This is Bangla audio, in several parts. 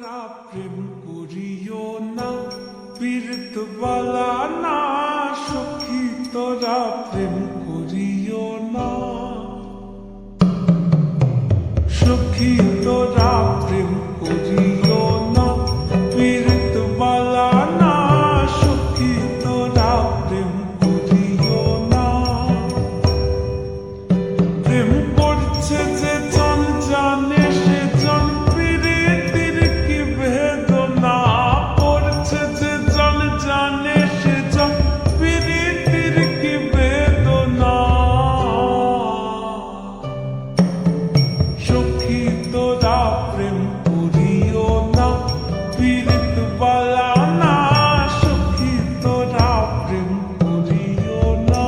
তোরা প্রেম করিও না, পীড়িত বালা না সখী, তোরা প্রেম করিও না সখী, তোরা প্রেম করিও না, পীড়িত বালা না সখী, তোরা প্রেম করিও না। প্রেম করছে যে জন জানে সে জন পীড়িতির কি বেদনা, করছে যে জন জানে সে জন পীড়িতির কি বেদনা। সখী তোরা প্রেম করিও না, পীড়িত বালা না সখী, তোরা প্রেম করিও না।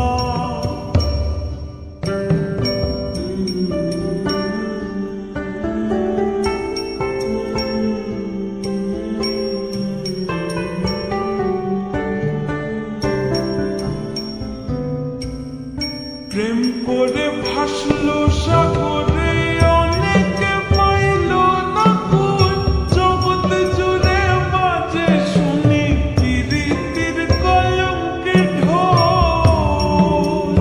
প্রেম করে ভাসলো সাগরে, অনেকে পাইল না কুল, জগৎ জুড়ে বাজে শুনি পীড়িতির কলঙ্কে ঢোল।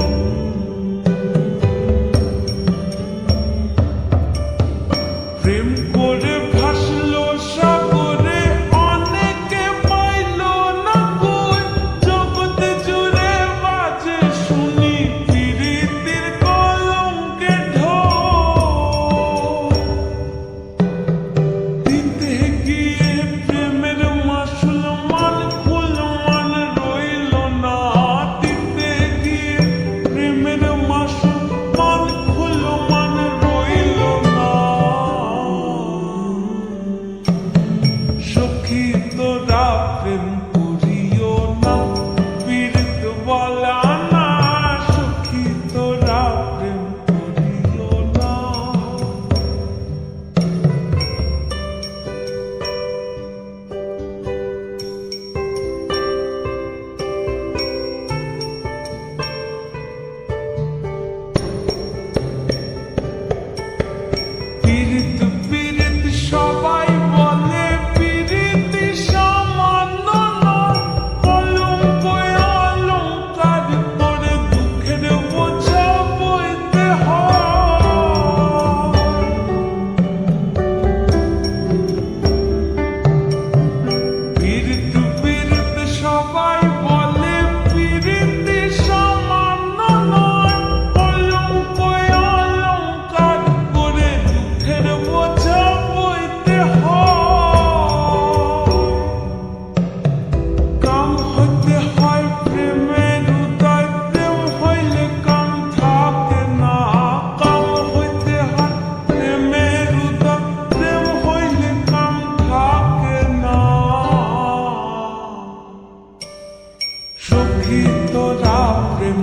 প্রেম করে ভাসলো সাগরে, অনেকে পাইল না কুল, জগৎ জুড়ে বাজে শুনি পীড়িতির কলঙ্কে ঢোল। দিতে গিয়ে প্রেমের মাসুল মান খুল মান রইল না, দিতে গিয়ে প্রেমের মাসুল মান খুল মান রইল না। সখী তোরা প্রেম করিও না, পীড়িত বালা না সখী, তোরা প্রেম করিও না। পীড়িত পীড়িত সবাই বলে, পীড়িতি সামান্য নয়, কলঙ্ক অলঙ্কার করে দুঃখের বোঝা বইতে হয়। পীড়িত পীড়িত সবাই বলে, পীড়িতি সামান্য নয়, কলঙ্ক অলঙ্কার করে দুঃখের বোঝা বইতে হয়। কাম হইতে হয় প্রেমের উদয়, প্রেম হইলে কাম থাকে না। কাম হইতে হয় প্রেমের উদয়, প্রেম হইলে কাম থাকে না। সখী তোরা প্রেম